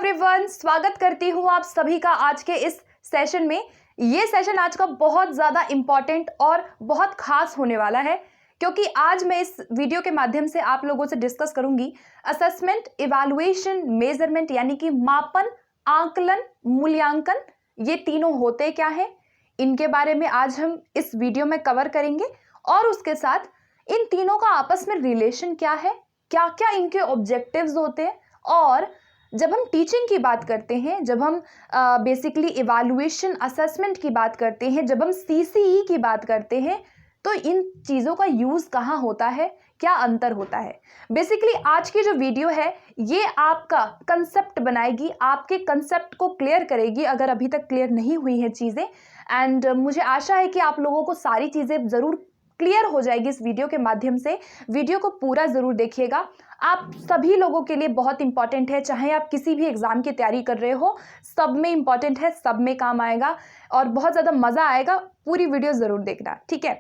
Everyone, स्वागत करती हूँ आप सभी का आज के इस सेशन में। ये सेशन आज का बहुत ज़्यादा इम्पॉर्टेंट और बहुत खास होने वाला है, क्योंकि आज मैं इस वीडियो के माध्यम से आप लोगों से डिस्कस करूंगी असेसमेंट, इवैल्यूएशन, मेजरमेंट, यानी कि मापन, आकलन, मूल्यांकन। ये तीनों होते क्या है, इनके बारे में आज हम इस वीडियो में कवर करेंगे। और उसके साथ इन तीनों का आपस में रिलेशन क्या है, क्या क्या इनके ऑब्जेक्टिव्स होते हैं। और जब हम टीचिंग की बात करते हैं, जब हम बेसिकली इवैल्यूएशन, असेसमेंट की बात करते हैं, जब हम सीसीई की बात करते हैं, तो इन चीज़ों का यूज़ कहाँ होता है, क्या अंतर होता है। बेसिकली आज की जो वीडियो है ये आपका कंसेप्ट बनाएगी, आपके कंसेप्ट को क्लियर करेगी अगर अभी तक क्लियर नहीं हुई हैं चीज़ें। एंड मुझे आशा है कि आप लोगों को सारी चीज़ें ज़रूर क्लियर हो जाएगी इस वीडियो के माध्यम से। वीडियो को पूरा ज़रूर देखिएगा, आप सभी लोगों के लिए बहुत इंपॉर्टेंट है। चाहे आप किसी भी एग्जाम की तैयारी कर रहे हो, सब में इंपॉर्टेंट है, सब में काम आएगा और बहुत ज़्यादा मज़ा आएगा। पूरी वीडियो ज़रूर देखना, ठीक है।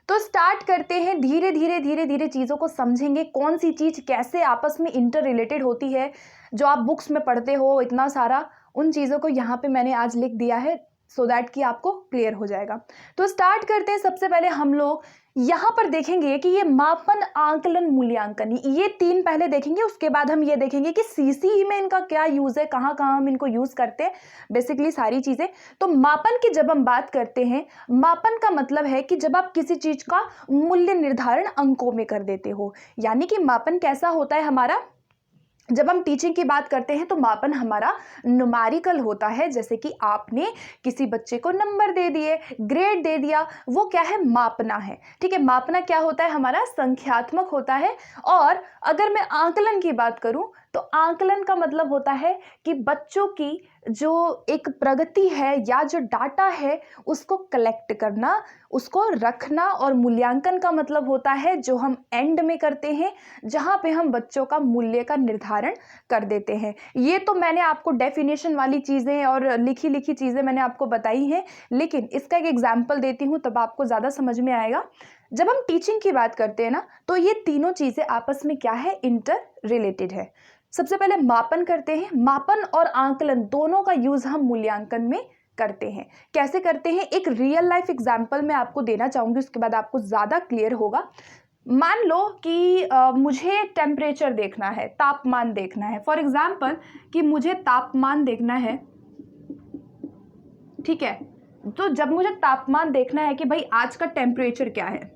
तो स्टार्ट करते हैं। धीरे धीरे चीज़ों को समझेंगे, कौन सी चीज़ कैसे आपस में इंटर रिलेटेड होती है। जो आप बुक्स में पढ़ते हो इतना सारा, उन चीज़ों को यहाँ पे मैंने आज लिख दिया है सो दैट कि आपको क्लियर हो जाएगा। तो स्टार्ट करते हैं। सबसे पहले हम लोग यहाँ पर देखेंगे कि ये मापन, आकलन, मूल्यांकन, ये तीन पहले देखेंगे। उसके बाद हम ये देखेंगे कि सीसीई में इनका क्या यूज़ है, कहाँ कहाँ हम इनको यूज़ करते हैं, बेसिकली सारी चीज़ें। तो मापन की जब हम बात करते हैं, मापन का मतलब है कि जब आप किसी चीज़ का मूल्य निर्धारण अंकों में कर देते हो। यानी कि मापन कैसा होता है हमारा, जब हम टीचिंग की बात करते हैं तो मापन हमारा न्यूमेरिकल होता है। जैसे कि आपने किसी बच्चे को नंबर दे दिए, ग्रेड दे दिया, वो क्या है, मापना है, ठीक है। मापना क्या होता है हमारा, संख्यात्मक होता है। और अगर मैं आकलन की बात करूं तो आकलन का मतलब होता है कि बच्चों की जो एक प्रगति है या जो डाटा है उसको कलेक्ट करना, उसको रखना। और मूल्यांकन का मतलब होता है जो हम एंड में करते हैं, जहाँ पे हम बच्चों का मूल्य का निर्धारण कर देते हैं। ये तो मैंने आपको डेफिनेशन वाली चीज़ें और लिखी लिखी चीज़ें मैंने आपको बताई हैं, लेकिन इसका एक एग्जाम्पल देती हूँ तब आपको ज़्यादा समझ में आएगा। जब हम टीचिंग की बात करते हैं ना, तो ये तीनों चीज़ें आपस में क्या है, इंटर रिलेटेड है। सबसे पहले मापन करते हैं। मापन और आकलन दोनों का यूज़ हम मूल्यांकन में करते हैं। कैसे करते हैं, एक रियल लाइफ एग्जाम्पल मैं आपको देना चाहूँगी, उसके बाद आपको ज़्यादा क्लियर होगा। मान लो कि मुझे टेम्परेचर देखना है, तापमान देखना है। फॉर एग्जाम्पल कि मुझे तापमान देखना है, ठीक है। तो जब मुझे तापमान देखना है कि भाई आज का टेम्परेचर क्या है,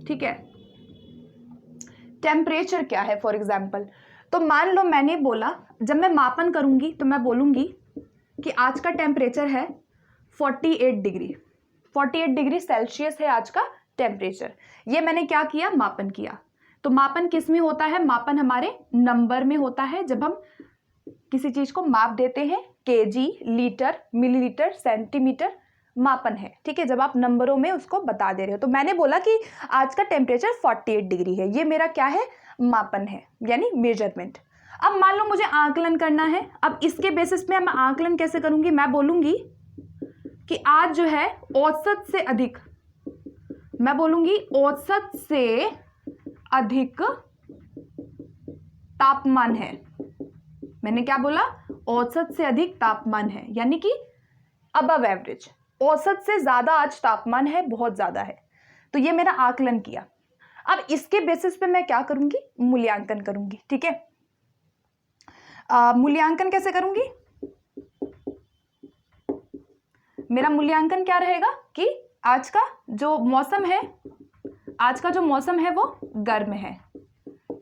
ठीक है, टेम्परेचर क्या है फॉर एग्जाम्पल। तो मान लो मैंने बोला, जब मैं मापन करूंगी तो मैं बोलूंगी कि आज का टेम्परेचर है 48 डिग्री, 48 डिग्री सेल्सियस है आज का टेम्परेचर। ये मैंने क्या किया, मापन किया। तो मापन किस में होता है, मापन हमारे नंबर में होता है। जब हम किसी चीज को माप देते हैं, केजी, लीटर, मिलीलीटर, सेंटीमीटर, मापन है, ठीक है। जब आप नंबरों में उसको बता दे रहे हो, तो मैंने बोला कि आज का टेम्परेचर 48 डिग्री है, ये मेरा क्या है, मापन है, यानी मेजरमेंट। अब मान लो मुझे आकलन करना है। अब इसके बेसिस पे मैं आकलन कैसे करूंगी, मैं बोलूंगी कि आज जो है औसत से अधिक, मैं बोलूंगी औसत से अधिक तापमान है। मैंने क्या बोला, औसत से अधिक तापमान है, यानी कि अबव एवरेज, औसत से ज्यादा आज तापमान है, बहुत ज्यादा है। तो ये मेरा आकलन किया। अब इसके बेसिस पे मैं क्या करूंगी, मूल्यांकन करूंगी, ठीक है। मूल्यांकन कैसे करूंगी, मेरा मूल्यांकन क्या रहेगा कि आज का जो मौसम है, आज का जो मौसम है वो गर्म है।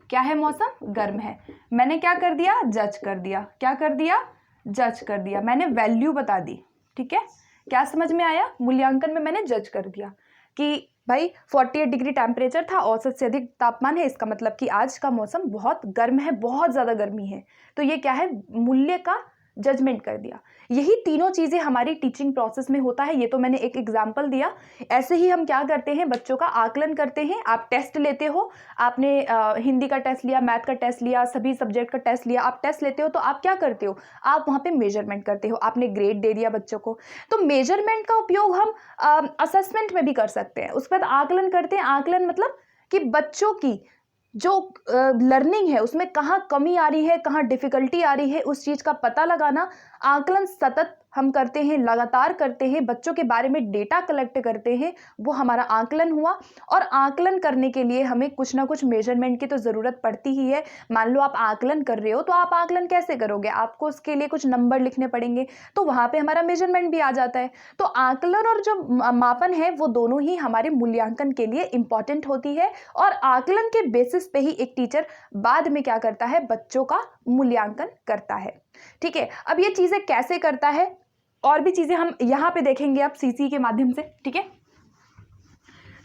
क्या है, मौसम गर्म है। मैंने क्या कर दिया, जज कर दिया। क्या कर दिया, जज कर दिया। मैंने वैल्यू बता दी, ठीक है। क्या समझ में आया, मूल्यांकन में मैंने जज कर दिया कि भाई 48 डिग्री टेम्परेचर था, औसत से अधिक तापमान है, इसका मतलब कि आज का मौसम बहुत गर्म है, बहुत ज़्यादा गर्मी है। तो ये क्या है, मूल्य का जजमेंट कर दिया। यही तीनों चीज़ें हमारी टीचिंग प्रोसेस में होता है। ये तो मैंने एक एग्जाम्पल दिया। ऐसे ही हम क्या करते हैं, बच्चों का आकलन करते हैं। आप टेस्ट लेते हो, आपने हिंदी का टेस्ट लिया, मैथ का टेस्ट लिया, सभी सब्जेक्ट का टेस्ट लिया, आप टेस्ट लेते हो तो आप क्या करते हो, आप वहाँ पे मेजरमेंट करते हो। आपने ग्रेड दे दिया बच्चों को, तो मेजरमेंट का उपयोग हम असेसमेंट में भी कर सकते हैं। उसके बाद आकलन करते हैं। आकलन मतलब कि बच्चों की जो लर्निंग है उसमें कहाँ कमी आ रही है, कहाँ डिफ़िकल्टी आ रही है, उस चीज़ का पता लगाना। आकलन सतत हम करते हैं, लगातार करते हैं, बच्चों के बारे में डेटा कलेक्ट करते हैं, वो हमारा आकलन हुआ। और आकलन करने के लिए हमें कुछ ना कुछ मेजरमेंट की तो ज़रूरत पड़ती ही है। मान लो आप आकलन कर रहे हो तो आप आकलन कैसे करोगे, आपको उसके लिए कुछ नंबर लिखने पड़ेंगे, तो वहाँ पे हमारा मेजरमेंट भी आ जाता है। तो आकलन और जो मापन है वो दोनों ही हमारे मूल्यांकन के लिए इम्पॉर्टेंट होती है। और आकलन के बेसिस पे ही एक टीचर बाद में क्या करता है, बच्चों का मूल्यांकन करता है। ठीक है, अब ये चीज़ें कैसे करता है और भी चीज़ें हम यहाँ पे देखेंगे अब सीसी के माध्यम से। ठीक है,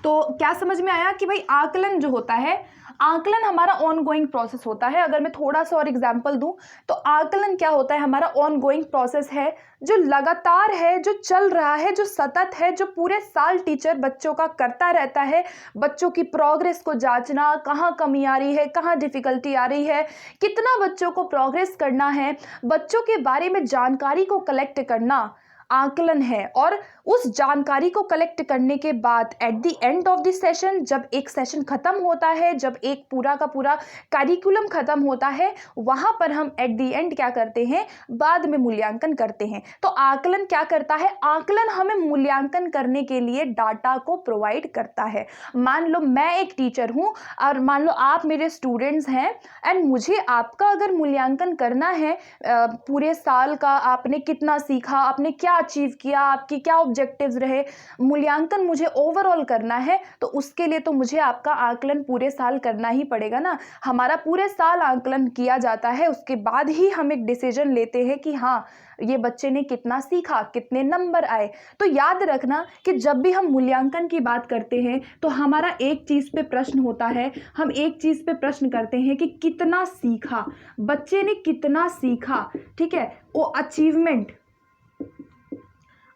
तो क्या समझ में आया कि भाई आकलन जो होता है, आकलन हमारा ऑन गोइंग प्रोसेस होता है। अगर मैं थोड़ा सा और एग्जाम्पल दूं तो आकलन क्या होता है, हमारा ऑन गोइंग प्रोसेस है, जो लगातार है, जो चल रहा है, जो सतत है, जो पूरे साल टीचर बच्चों का करता रहता है। बच्चों की प्रोग्रेस को जांचना, कहाँ कमी आ रही है, कहाँ डिफ़िकल्टी आ रही है, कितना बच्चों को प्रोग्रेस करना है, बच्चों के बारे में जानकारी को कलेक्ट करना आकलन है। और उस जानकारी को कलेक्ट करने के बाद at the end of the session, जब एक सेशन खत्म होता है, जब एक पूरा का पूरा करिकुलम खत्म होता है, वहां पर हम एट द एंड क्या करते हैं, बाद में मूल्यांकन करते हैं। तो आकलन क्या करता है, आकलन हमें मूल्यांकन करने के लिए डाटा को प्रोवाइड करता है। मान लो मैं एक टीचर हूं और मान लो आप मेरे स्टूडेंट्स हैं एंड मुझे आपका अगर मूल्यांकन करना है पूरे साल का, आपने कितना सीखा, आपने क्या अचीव किया, आपकी क्या ऑब्जेक्टिव्स रहे, मूल्यांकन मुझे ओवरऑल करना है, तो उसके लिए तो मुझे आपका आकलन पूरे साल करना ही पड़ेगा ना। हमारा पूरे साल आकलन किया जाता है, उसके बाद ही हम एक डिसीजन लेते हैं कि हाँ ये बच्चे ने कितना सीखा, कितने नंबर आए। तो याद रखना कि जब भी हम मूल्यांकन की बात करते हैं तो हमारा एक चीज़ पे प्रश्न होता है, हम एक चीज़ पे प्रश्न करते हैं कि कितना सीखा, बच्चे ने कितना सीखा। ठीक है, वो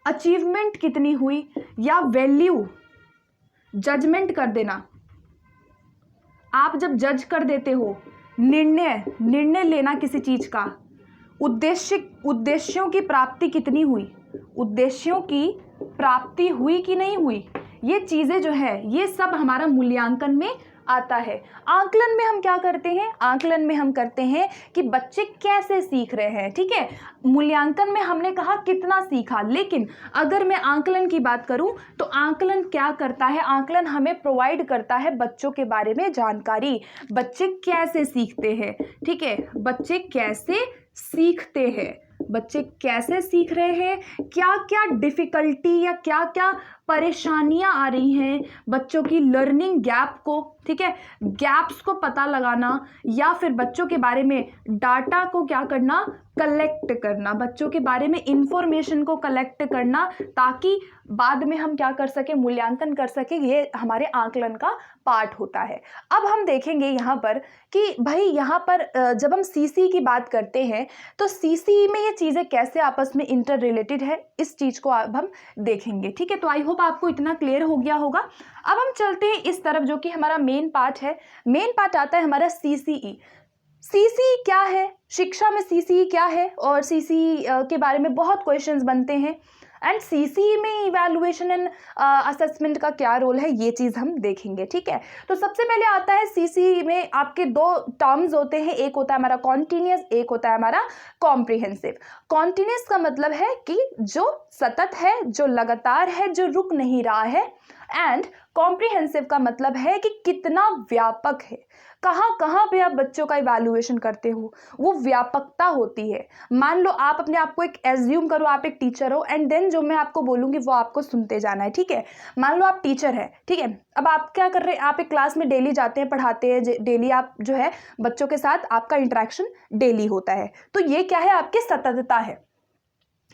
अचीवमेंट कितनी हुई, या वैल्यू जजमेंट कर देना। आप जब जज कर देते हो, निर्णय लेना किसी चीज का, उद्देश्यों की प्राप्ति कितनी हुई, उद्देश्यों की प्राप्ति हुई कि नहीं हुई, ये चीजें जो है ये सब हमारा मूल्यांकन में आता है। आकलन में हम क्या करते हैं, आकलन में हम करते हैं कि बच्चे कैसे सीख रहे हैं। ठीक है, मूल्यांकन में हमने कहा कितना सीखा, लेकिन अगर मैं आकलन की बात करूं तो आकलन क्या करता है, आकलन हमें प्रोवाइड करता है बच्चों के बारे में जानकारी, बच्चे कैसे सीखते हैं। ठीक है, बच्चे कैसे सीखते हैं, बच्चे कैसे सीख रहे हैं, क्या क्या डिफ़िकल्टी या क्या क्या परेशानियां आ रही हैं, बच्चों की लर्निंग गैप को, ठीक है, गैप्स को पता लगाना, या फिर बच्चों के बारे में डाटा को क्या करना, कलेक्ट करना, बच्चों के बारे में इंफॉर्मेशन को कलेक्ट करना, ताकि बाद में हम क्या कर सके, मूल्यांकन कर सके। ये हमारे आकलन का पार्ट होता है। अब हम देखेंगे यहाँ पर कि भाई यहाँ पर जब हम सीसी की बात करते हैं तो सीसी में ये चीज़ें कैसे आपस में इंटर रिलेटेड है, इस चीज़ को अब हम देखेंगे। ठीक है, तो आई होप आपको इतना क्लियर हो गया होगा। अब हम चलते हैं इस तरफ जो कि हमारा मेन पार्ट है। मेन पार्ट आता है हमारा सीसीई। सीसी क्या है, शिक्षा में सीसी क्या है, और सीसी के बारे में बहुत क्वेश्चंस बनते हैं, एंड सीसी में इवैल्यूएशन एंड असेसमेंट का क्या रोल है, ये चीज़ हम देखेंगे। ठीक है, तो सबसे पहले आता है सीसी में आपके दो टर्म्स होते हैं, एक होता है हमारा कॉन्टिन्यूस, एक होता है हमारा कॉम्प्रिहेंसिव। कॉन्टिन्यूस का मतलब है कि जो सतत है, जो लगातार है, जो रुक नहीं रहा है, एंड कॉम्प्रिहेंसिव का मतलब है कि कितना व्यापक है, कहाँ कहाँ पे आप बच्चों का इवैल्यूएशन करते हो, वो व्यापकता होती है। मान लो आप अपने आप को एक एज्यूम करो, आप एक टीचर हो, एंड देन जो मैं आपको बोलूँगी वो आपको सुनते जाना है। ठीक है, मान लो आप टीचर हैं, ठीक है, अब आप क्या कर रहे हैं, आप एक क्लास में डेली जाते हैं, पढ़ाते हैं, डेली आप जो है बच्चों के साथ आपका इंटरेक्शन डेली होता है, तो ये क्या है, आपकी सततता है।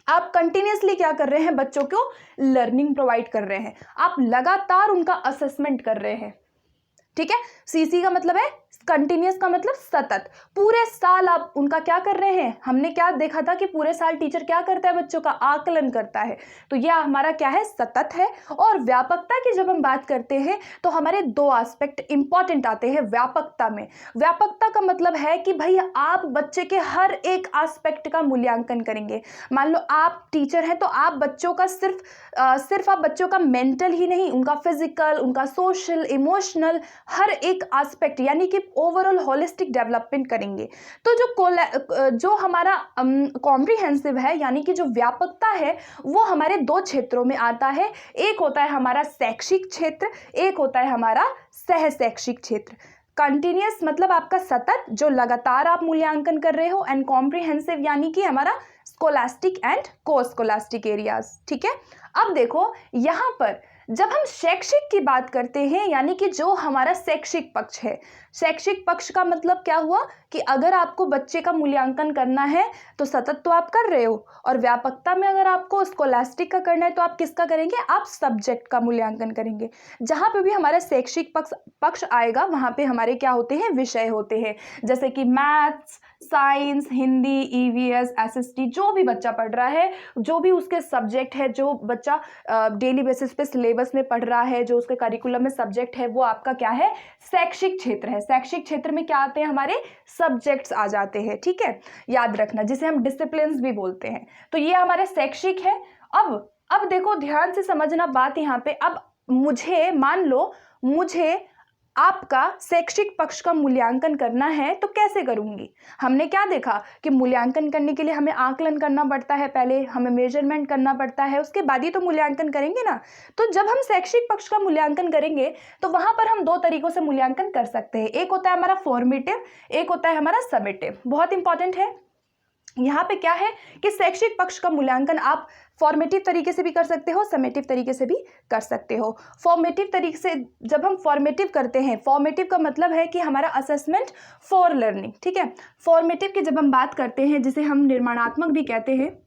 आप कंटिन्यूसली क्या कर रहे हैं, बच्चों को लर्निंग प्रोवाइड कर रहे हैं, आप लगातार उनका असेसमेंट कर रहे हैं। ठीक है, सीसी का मतलब है कंटिन्यूस का मतलब सतत, पूरे साल आप उनका क्या कर रहे हैं। हमने क्या देखा था कि पूरे साल टीचर क्या करता है, बच्चों का आकलन करता है। तो यह हमारा क्या है, सतत है। और व्यापकता की जब हम बात करते हैं तो हमारे दो एस्पेक्ट इंपॉर्टेंट आते हैं व्यापकता में। व्यापकता का मतलब है कि भाई आप बच्चे के हर एक एस्पेक्ट का मूल्यांकन करेंगे। मान लो आप टीचर हैं तो आप बच्चों का सिर्फ आप बच्चों का मेंटल ही नहीं, उनका फिजिकल, उनका सोशल, इमोशनल, हर एक एस्पेक्ट यानी कि ओवरऑल होलिस्टिक डेवलपमेंट करेंगे। तो जो हमारा कॉम्प्रिहेंसिव है यानी कि जो व्यापकता है वो हमारे दो क्षेत्रों में आता है। एक होता है हमारा शैक्षिक क्षेत्र, एक होता है हमारा सह शैक्षिक क्षेत्र। कंटिन्यूस मतलब आपका सतत, जो लगातार आप मूल्यांकन कर रहे हो, एंड कॉम्प्रिहेंसिव यानी कि हमारा स्कोलास्टिक एंड को स्कोलास्टिक एरियाज। ठीक है, अब देखो यहाँ पर जब हम शैक्षिक की बात करते हैं यानी कि जो हमारा शैक्षिक पक्ष है, शैक्षिक पक्ष का मतलब क्या हुआ कि अगर आपको बच्चे का मूल्यांकन करना है तो सतत तो आप कर रहे हो, और व्यापकता में अगर आपको स्कोलास्टिक का करना है तो आप किसका करेंगे, आप सब्जेक्ट का मूल्यांकन करेंगे। जहाँ पे भी हमारा शैक्षिक पक्ष आएगा वहाँ पे हमारे क्या होते हैं, विषय होते हैं, जैसे कि maths, science, Hindi, EVS, SST, जो भी बच्चा पढ़ रहा है, जो भी उसके सब्जेक्ट है, जो बच्चा डेली बेसिस पे सिलेबस में पढ़ रहा है, जो उसके करिकुलम में सब्जेक्ट है, वो आपका क्या है, शैक्षिक क्षेत्र है। शैक्षिक क्षेत्र में क्या आते हैं, हमारे सब्जेक्ट्स आ जाते हैं। ठीक है, याद रखना, जिसे हम डिसिप्लिन्स भी बोलते हैं। तो ये हमारे शैक्षिक है। अब देखो ध्यान से समझना बात यहाँ पे। अब मुझे मान लो मुझे आपका शैक्षिक पक्ष का मूल्यांकन करना है तो कैसे करूंगी। हमने क्या देखा कि मूल्यांकन करने के लिए हमें आकलन करना पड़ता है, पहले हमें मेजरमेंट करना पड़ता है, उसके बाद ही तो मूल्यांकन करेंगे ना। तो जब हम शैक्षिक पक्ष का मूल्यांकन करेंगे तो वहां पर हम दो तरीकों से मूल्यांकन कर सकते हैं। एक होता है हमारा फॉर्मेटिव, एक होता है हमारा समेटिव। बहुत इंपॉर्टेंट है यहाँ पे क्या है कि शैक्षिक पक्ष का मूल्यांकन आप फॉर्मेटिव तरीके से भी कर सकते हो, समेटिव तरीके से भी कर सकते हो। फॉर्मेटिव तरीके से जब हम फॉर्मेटिव करते हैं, फॉर्मेटिव का मतलब है कि हमारा असेसमेंट फॉर लर्निंग। ठीक है, फॉर्मेटिव की जब हम बात करते हैं, जिसे हम निर्माणात्मक भी कहते हैं,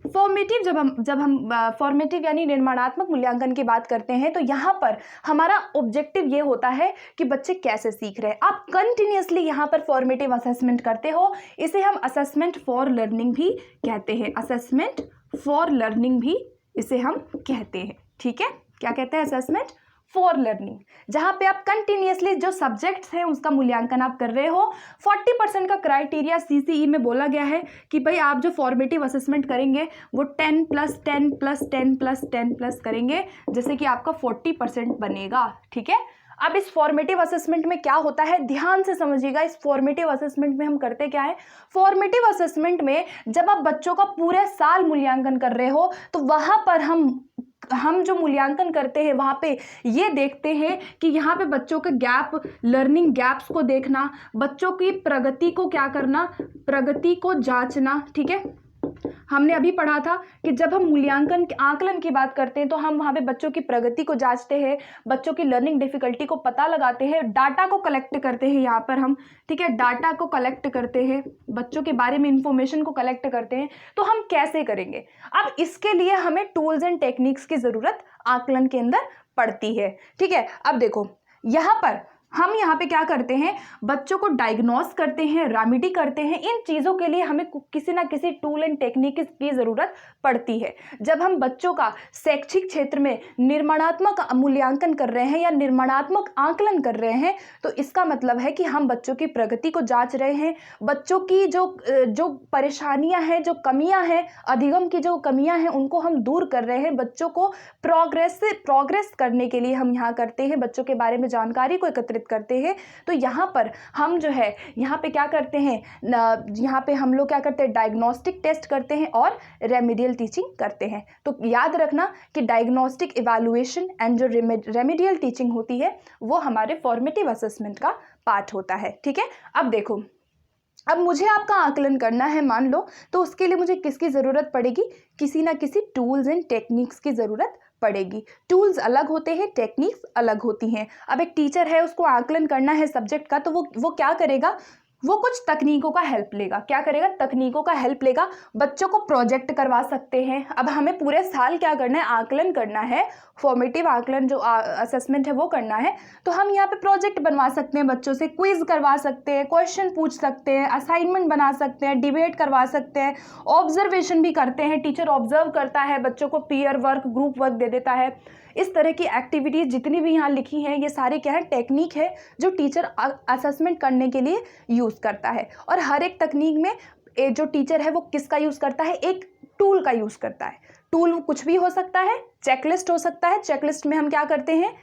फॉर्मेटिव जब हम फॉर्मेटिव यानी निर्माणात्मक मूल्यांकन की बात करते हैं तो यहाँ पर हमारा ऑब्जेक्टिव ये होता है कि बच्चे कैसे सीख रहे हैं। आप कंटिन्यूअसली यहाँ पर फॉर्मेटिव असेसमेंट करते हो, इसे हम असेसमेंट फॉर लर्निंग भी कहते हैं। असेसमेंट फॉर लर्निंग भी इसे हम कहते हैं। ठीक है, क्या कहते हैं, असेसमेंट फॉर लर्निंग, जहाँ पे आप कंटिन्यूअसली जो सब्जेक्ट्स हैं उसका मूल्यांकन आप कर रहे हो। 40% का क्राइटेरिया CCE में बोला गया है कि भाई आप जो फॉर्मेटिव असेसमेंट करेंगे वो 10+10+10+10+ करेंगे, जैसे कि आपका 40% बनेगा। ठीक है, अब इस फॉर्मेटिव असेसमेंट में क्या होता है, ध्यान से समझिएगा। इस फॉर्मेटिव असेसमेंट में हम करते क्या है, फॉर्मेटिव असेसमेंट में जब आप बच्चों का पूरे साल मूल्यांकन कर रहे हो तो वहाँ पर हम जो मूल्यांकन करते हैं वहाँ पे ये देखते हैं कि यहाँ पे बच्चों के गैप, लर्निंग गैप्स को देखना, बच्चों की प्रगति को क्या करना, प्रगति को जांचना। ठीक है, हमने अभी पढ़ा था कि जब हम मूल्यांकन आकलन की बात करते हैं तो हम वहाँ पे बच्चों की प्रगति को जांचते हैं, बच्चों की लर्निंग डिफिकल्टी को पता लगाते हैं, डाटा को कलेक्ट करते हैं यहाँ पर हम। ठीक है, डाटा को कलेक्ट करते हैं, बच्चों के बारे में इंफॉर्मेशन को कलेक्ट करते हैं। तो हम कैसे करेंगे, अब इसके लिए हमें टूल्स एंड टेक्निक्स की ज़रूरत आकलन के अंदर पड़ती है। ठीक है, अब देखो यहाँ पर हम यहाँ पे क्या करते हैं, बच्चों को डायग्नोस करते हैं, रेमेडी करते हैं। इन चीज़ों के लिए हमें किसी ना किसी टूल एंड टेक्निक की ज़रूरत पड़ती है। जब हम बच्चों का शैक्षिक क्षेत्र में निर्माणात्मक मूल्यांकन कर रहे हैं या निर्माणात्मक आकलन कर रहे हैं तो इसका मतलब है कि हम बच्चों की प्रगति को जांच रहे हैं, बच्चों की जो परेशानियां हैं, जो कमियां हैं, अधिगम की जो कमियां हैं उनको हम दूर कर रहे हैं। बच्चों को प्रोग्रेस करने के लिए हम यहाँ करते हैं, बच्चों के बारे में जानकारी को एकत्रित करते हैं। तो यहाँ पर हम जो है यहाँ पे क्या करते हैं, यहाँ पे हम लोग क्या करते हैं, डायग्नोस्टिक टेस्ट करते हैं और रेमेडियल टीचिंग करते हैं। तो याद रखना कि डायग्नोस्टिक इवैल्यूएशन एंड जो रेमेडियल टीचिंग होती है वो हमारे फॉर्मेटिव असेसमेंट का पार्ट होता है। ठीक है, अब देखो, अब मुझे आपका आकलन करना है मान लो, तो उसके लिए मुझे किसकी ज़रूरत पड़ेगी, किसी ना किसी टूल्स एंड टेक्निक्स की ज़रूरत पड़ेगी। टूल्स अलग होते हैं, टेक्निक्स अलग होती हैं। अब एक टीचर है, उसको आकलन करना है सब्जेक्ट का, तो वो क्या करेगा, वो कुछ तकनीकों का हेल्प लेगा। क्या करेगा? तकनीकों का हेल्प लेगा। बच्चों को प्रोजेक्ट करवा सकते हैं। अब हमें पूरे साल क्या करना है? आकलन करना है, फॉर्मेटिव आकलन जो असेसमेंट है वो करना है। तो हम यहाँ पे प्रोजेक्ट बनवा सकते हैं, बच्चों से क्विज करवा सकते हैं, क्वेश्चन पूछ सकते हैं, असाइनमेंट बना सकते हैं, डिबेट करवा सकते हैं, ऑब्जर्वेशन भी करते हैं। टीचर ऑब्जर्व करता है बच्चों को, पीयर वर्क, ग्रुप वर्क दे देता है। इस तरह की एक्टिविटीज़ जितनी भी यहाँ लिखी हैं ये सारे क्या है? टेक्निक है जो टीचर असेसमेंट करने के लिए यूज़ करता है। और हर एक तकनीक में जो टीचर है वो किसका यूज़ करता है? एक टूल का यूज़ करता है। टूल कुछ भी हो सकता है, चेकलिस्ट हो सकता है। चेकलिस्ट में हम क्या करते हैं?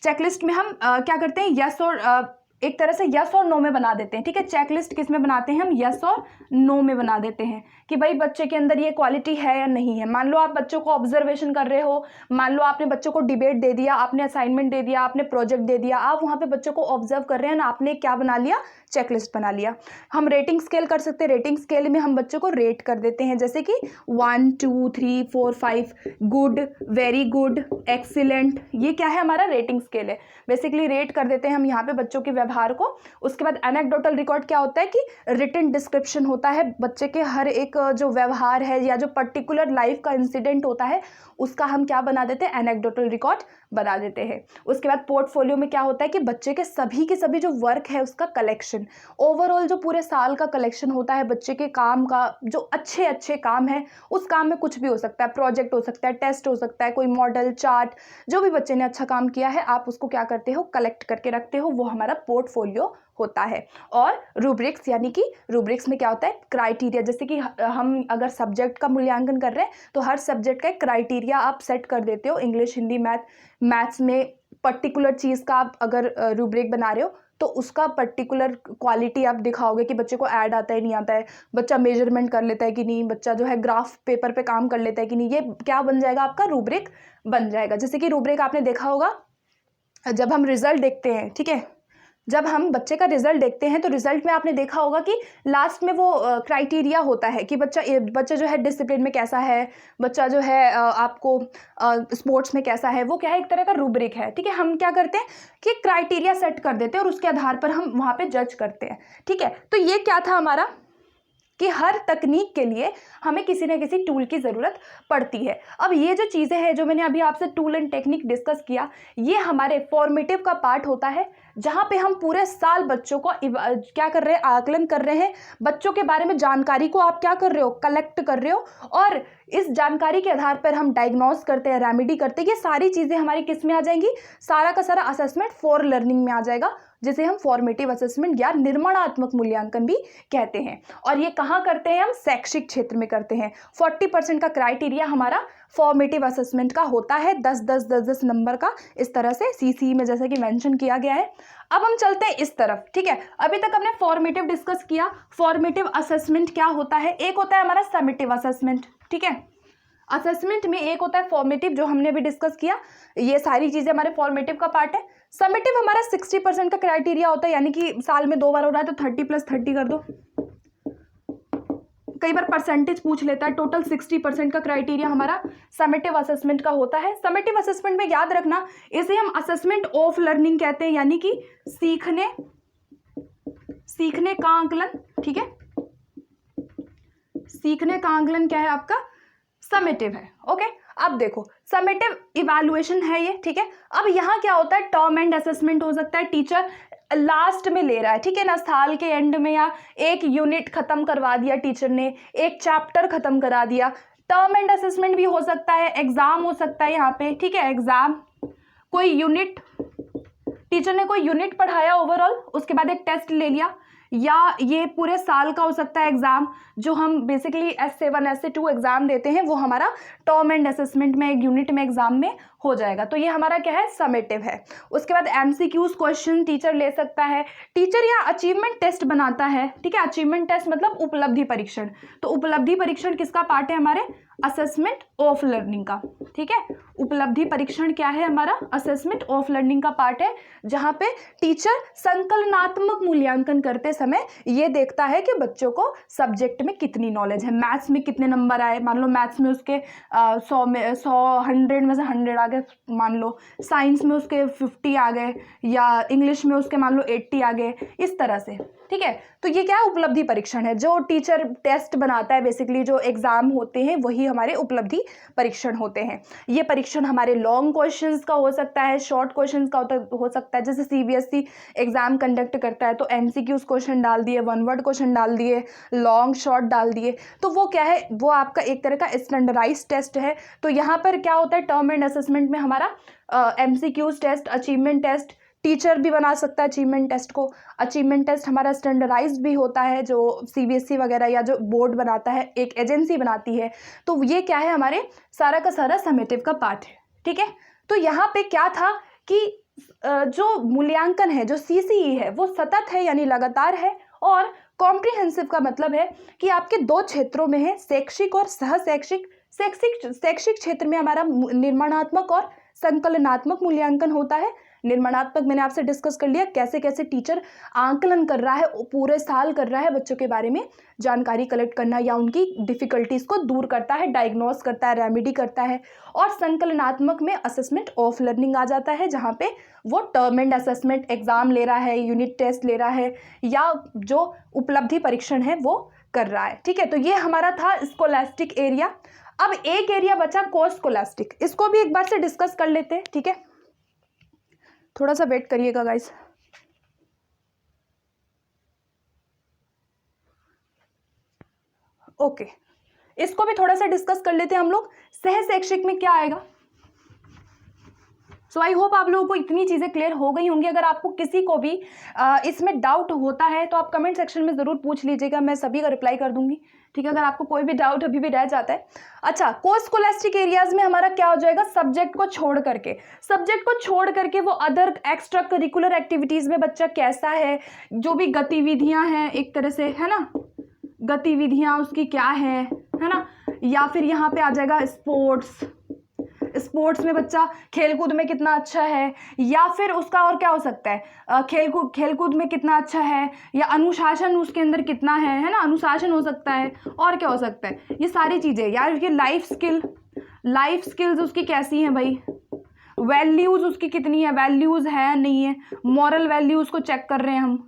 चेकलिस्ट में हम क्या करते हैं? यस और एक तरह से यस और नो में बना देते हैं। ठीक है, चेकलिस्ट किस में बनाते हैं? हम यस और नो में बना देते हैं कि भाई बच्चे के अंदर ये क्वालिटी है या नहीं है। मान लो आप बच्चों को ऑब्जर्वेशन कर रहे हो, मान लो आपने बच्चों को डिबेट दे दिया, आपने असाइनमेंट दे दिया, आपने प्रोजेक्ट दे दिया, आप वहाँ पे बच्चों को ऑब्जर्व कर रहे हैं ना, आपने क्या बना लिया? चेकलिस्ट बना लिया। हम रेटिंग स्केल कर सकते हैं। रेटिंग स्केल में हम बच्चों को रेट कर देते हैं, जैसे कि 1 2 3 4 5, गुड, वेरी गुड, एक्सीलेंट। ये क्या है? हमारा रेटिंग स्केल है। बेसिकली रेट कर देते हैं हम यहाँ पे बच्चों के व्यवहार को। उसके बाद एनेक्डोटल रिकॉर्ड क्या होता है कि रिटन डिस्क्रिप्शन होता है बच्चे के हर एक जो व्यवहार है या जो पर्टिकुलर लाइफ का इंसिडेंट होता है उसका हम क्या बना देते हैं? एनेक्डोटल रिकॉर्ड बना देते हैं। उसके बाद पोर्टफोलियो में क्या होता है कि बच्चे के सभी जो वर्क है उसका कलेक्शन, ओवरऑल जो पूरे साल का कलेक्शन होता है बच्चे के काम का, जो अच्छे अच्छे काम है उस काम में कुछ भी हो सकता है, प्रोजेक्ट हो सकता है, टेस्ट हो सकता है, कोई मॉडल, चार्ट, जो भी बच्चे ने अच्छा काम किया है आप उसको क्या करते हो? कलेक्ट करके रखते हो। वो हमारा पोर्टफोलियो होता है। और रूब्रिक्स, यानी कि रूब्रिक्स में क्या होता है? क्राइटेरिया। जैसे कि हम अगर सब्जेक्ट का मूल्यांकन कर रहे हैं तो हर सब्जेक्ट का एक क्राइटेरिया आप सेट कर देते हो। इंग्लिश, हिंदी, मैथ्स में पर्टिकुलर चीज़ का आप अगर रूब्रिक बना रहे हो तो उसका पर्टिकुलर क्वालिटी आप दिखाओगे कि बच्चे को ऐड आता है नहीं आता है, बच्चा मेजरमेंट कर लेता है कि नहीं, बच्चा जो है ग्राफ पेपर पे काम कर लेता है कि नहीं। ये क्या बन जाएगा? आपका रूब्रिक बन जाएगा। जैसे कि रूब्रिक आपने देखा होगा जब हम रिजल्ट देखते हैं, ठीक है, जब हम बच्चे का रिजल्ट देखते हैं तो रिजल्ट में आपने देखा होगा कि लास्ट में वो क्राइटेरिया होता है कि बच्चा जो है डिसिप्लिन में कैसा है, बच्चा जो है आपको स्पोर्ट्स में कैसा है, वो क्या है? एक तरह का रूब्रिक है। ठीक है, हम क्या करते हैं कि क्राइटेरिया सेट कर देते हैं और उसके आधार पर हम वहाँ पे जज करते हैं। ठीक है, तो ये क्या था हमारा कि हर तकनीक के लिए हमें किसी न किसी टूल की ज़रूरत पड़ती है। अब ये जो चीज़ें हैं जो मैंने अभी आपसे टूल एंड टेक्निक डिस्कस किया, ये हमारे फॉर्मेटिव का पार्ट होता है जहाँ पे हम पूरे साल बच्चों को क्या कर रहे हैं? आकलन कर रहे हैं। बच्चों के बारे में जानकारी को आप क्या कर रहे हो? कलेक्ट कर रहे हो और इस जानकारी के आधार पर हम डायग्नोस करते हैं, रेमेडी करते हैं। ये सारी चीज़ें हमारी किस में आ जाएंगी? सारा का सारा असेसमेंट फॉर लर्निंग में आ जाएगा, जिसे हम फॉर्मेटिव असेसमेंट या निर्माणात्मक मूल्यांकन भी कहते हैं। और ये कहाँ करते हैं? हम शैक्षिक क्षेत्र में करते हैं। 40% का क्राइटेरिया हमारा फॉर्मेटिव असेसमेंट का होता है, 10 नंबर का, इस तरह से सीसी में जैसा कि मेंशन किया गया है। अब हम चलते हैं इस तरफ। ठीक है, अभी तक हमने फॉर्मेटिव डिस्कस किया। फॉर्मेटिव असेसमेंट क्या होता है? एक होता है हमारा समेटिव असेसमेंट। ठीक है, असेसमेंट में एक होता है फॉर्मेटिव जो हमने भी डिस्कस किया। ये सारी चीज़ें हमारे फॉर्मेटिव का पार्ट है। समेटिव हमारा 60% का क्राइटेरिया होता है, यानी कि साल में 2 बार हो रहा है तो 30 + 30 कर दो। कई बार परसेंटेज पूछ लेता है। टोटल 60% का क्राइटेरिया हमारा समेटिव असेसमेंट का होता है। समेटिव असेसमेंट में याद रखना इसे हम असेसमेंट ऑफ लर्निंग कहते हैं, यानी कि सीखने का आकलन। ठीक है, सीखने का आकलन क्या है? आपका समेटिव है। ओके, अब देखो समेटिव इवैल्यूएशन है ये। ठीक है, अब यहाँ क्या होता है? टर्म एंड असेसमेंट हो सकता है, टीचर लास्ट में ले रहा है, ठीक है ना, साल के एंड में, या एक यूनिट खत्म करवा दिया टीचर ने, एक चैप्टर खत्म करा दिया। टर्म एंड असेसमेंट भी हो सकता है, एग्जाम हो सकता है यहाँ पे। ठीक है, एग्जाम, कोई यूनिट, टीचर ने कोई यूनिट पढ़ाया ओवरऑल, उसके बाद एक टेस्ट ले लिया, या ये पूरे साल का हो सकता है एग्जाम, जो हम बेसिकली S7 S2 एग्जाम देते हैं, वो हमारा टर्म एंड असेसमेंट में एक यूनिट में एग्जाम में हो जाएगा। तो ये हमारा क्या है? समेटिव है। उसके बाद MCQs क्वेश्चन टीचर ले सकता है। टीचर यहाँ अचीवमेंट टेस्ट बनाता है। ठीक है, अचीवमेंट टेस्ट मतलब उपलब्धि परीक्षण। तो उपलब्धि परीक्षण किसका पार्ट है? हमारे असेसमेंट ऑफ लर्निंग का। ठीक है, उपलब्धि परीक्षण क्या है? हमारा असेसमेंट ऑफ लर्निंग का पार्ट है, जहाँ पे टीचर संकलनात्मक मूल्यांकन करते समय ये देखता है कि बच्चों को सब्जेक्ट में कितनी नॉलेज है। मैथ्स में कितने नंबर आए, मान लो मैथ्स में उसके 100 में 100 100 में से 100 आ गए मान लो, साइंस में उसके 50 आ गए, या इंग्लिश में उसके मान लो 80 आ गए, इस तरह से। ठीक है, तो ये क्या है, उपलब्धि परीक्षण है। जो टीचर टेस्ट बनाता है, बेसिकली जो एग्जाम होते हैं वही हमारे उपलब्धि परीक्षण होते हैं। ये परीक्षण हमारे लॉन्ग क्वेश्चंस का हो सकता है, शॉर्ट क्वेश्चंस का हो सकता है। जैसे सीबीएसई एग्जाम कंडक्ट करता है तो एमसीक्यूज क्वेश्चन डाल दिए, वन वर्ड क्वेश्चन डाल दिए, लॉन्ग शॉर्ट डाल दिए, तो वो क्या है, वो आपका एक तरह का स्टैंडर्डाइज टेस्ट है। तो यहाँ पर क्या होता है, टर्म एंड असेसमेंट में हमारा MCQs test, achievement test, teacher भी बना सकता है अचीवमेंट टेस्ट को। अचीवमेंट टेस्ट हमारा स्टैंडर्डाइज भी होता है, जो सीबीएसई वगैरह या जो बोर्ड बनाता है, एक एजेंसी बनाती है। तो ये क्या है, हमारे सारा का सारा समेटिव का पार्ट है। ठीक है, तो यहाँ पे क्या था कि जो मूल्यांकन है, जो सीसीई है, वो सतत है यानी लगातार है, और कॉम्प्रिहेंसिव का मतलब है कि आपके दो क्षेत्रों में है, शैक्षिक और सहशैक्षिक। शैक्षिक क्षेत्र में हमारा निर्माणात्मक और संकलनात्मक मूल्यांकन होता है। निर्माणात्मक मैंने आपसे डिस्कस कर लिया, कैसे कैसे टीचर आंकलन कर रहा है, पूरे साल कर रहा है, बच्चों के बारे में जानकारी कलेक्ट करना या उनकी डिफिकल्टीज को दूर करता है, डायग्नोस करता है, रेमेडी करता है। और संकलनात्मक में असेसमेंट ऑफ लर्निंग आ जाता है, जहाँ पे वो टर्म एंड असेसमेंट एग्जाम ले रहा है, यूनिट टेस्ट ले रहा है, या जो उपलब्धि परीक्षण है वो कर रहा है। ठीक है, तो ये हमारा था स्कोलास्टिक एरिया। अब एक एरिया बचा कोर्स स्कोलास्टिक, इसको भी एक बार से डिस्कस कर लेते हैं। ठीक है, थोड़ा सा वेट करिएगा गाइस। ओके, इसको भी थोड़ा सा डिस्कस कर लेते हैं हम लोग। सह शैक्षिक में क्या आएगा। सो आई होप आप लोगों को इतनी चीज़ें क्लियर हो गई होंगी। अगर आपको किसी को भी इसमें डाउट होता है तो आप कमेंट सेक्शन में ज़रूर पूछ लीजिएगा, मैं सभी का रिप्लाई कर दूंगी। ठीक है, अगर आपको कोई भी डाउट अभी भी रह जाता है। अच्छा, कोर्स स्कोलास्टिक एरियाज में हमारा क्या हो जाएगा, सब्जेक्ट को छोड़ करके वो अदर एक्स्ट्रा करिकुलर एक्टिविटीज़ में बच्चा कैसा है, जो भी गतिविधियाँ हैं एक तरह से, है ना, गतिविधियाँ उसकी क्या है ना। या फिर यहाँ पे आ जाएगा स्पोर्ट्स में बच्चा खेलकूद में कितना अच्छा है, या फिर उसका और क्या हो सकता है, खेलकूद में कितना अच्छा है, या अनुशासन उसके अंदर कितना है ना, अनुशासन हो सकता है, और क्या हो सकता है, ये सारी चीज़ें। यार ये लाइफ स्किल्स उसकी कैसी हैं भाई, वैल्यूज़ उसकी कितनी है, वैल्यूज़ है नहीं है, मॉरल वैल्यूज़ को चेक कर रहे हैं हम।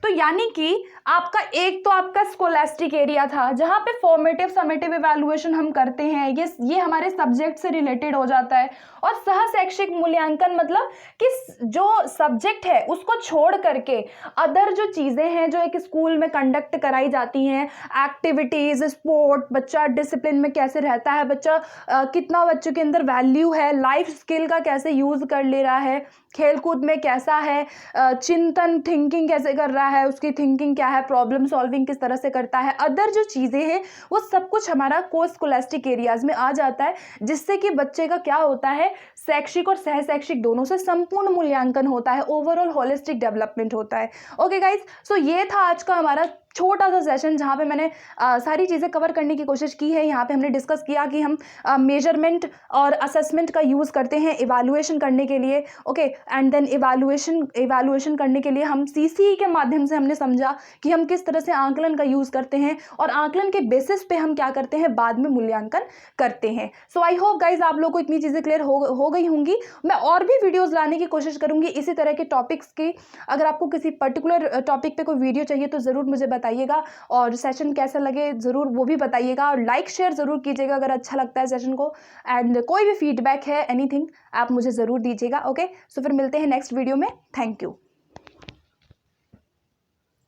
तो यानी कि आपका एक तो आपका स्कोलास्टिक एरिया था जहाँ पे फॉर्मेटिव समेटिव इवैल्यूएशन हम करते हैं, ये हमारे सब्जेक्ट से रिलेटेड हो जाता है। और सह शैक्षिक मूल्यांकन मतलब कि जो सब्जेक्ट है उसको छोड़ करके अदर जो चीज़ें हैं जो एक स्कूल में कंडक्ट कराई जाती हैं, एक्टिविटीज़, स्पोर्ट, बच्चा डिसिप्लिन में कैसे रहता है, बच्चा कितना बच्चों के अंदर वैल्यू है, लाइफ स्किल का कैसे यूज़ कर ले रहा है, खेलकूद में कैसा है, चिंतन थिंकिंग कैसे कर रहा है, उसकी थिंकिंग क्या है, प्रॉब्लम सॉल्विंग किस तरह से करता है, अदर जो चीज़ें हैं वो सब कुछ हमारा कोर्स स्कोलास्टिक एरियाज में आ जाता है, जिससे कि बच्चे का क्या होता है, शैक्षिक और सह शैक्षिक दोनों से संपूर्ण मूल्यांकन होता है, ओवरऑल होलिस्टिक डेवलपमेंट होता है। ओके गाइज, सो ये था आज का हमारा छोटा सा सेशन जहाँ पे मैंने सारी चीज़ें कवर करने की कोशिश की है। यहाँ पे हमने डिस्कस किया कि हम मेजरमेंट और असेसमेंट का यूज़ करते हैं इवैल्यूएशन करने के लिए। ओके, एंड देन इवैल्यूएशन करने के लिए हम सीसीई के माध्यम से हमने समझा कि हम किस तरह से आंकलन का यूज़ करते हैं, और आंकलन के बेसिस पे हम क्या करते हैं, बाद में मूल्यांकन करते हैं। सो आई होप गाइज आप लोग को इतनी चीज़ें क्लियर हो गई होंगी। मैं और भी वीडियोज़ लाने की कोशिश करूँगी इसी तरह के टॉपिक्स की। अगर आपको किसी पर्टिकुलर टॉपिक पे कोई वीडियो चाहिए तो ज़रूर मुझे बताइएगा, और सेशन कैसा लगे ज़रूर वो भी बताइएगा, और लाइक शेयर ज़रूर कीजिएगा अगर अच्छा लगता है सेशन को। एंड कोई भी फीडबैक है, एनीथिंग, आप मुझे ज़रूर दीजिएगा। ओके, सो फिर मिलते हैं नेक्स्ट वीडियो में। Thank you.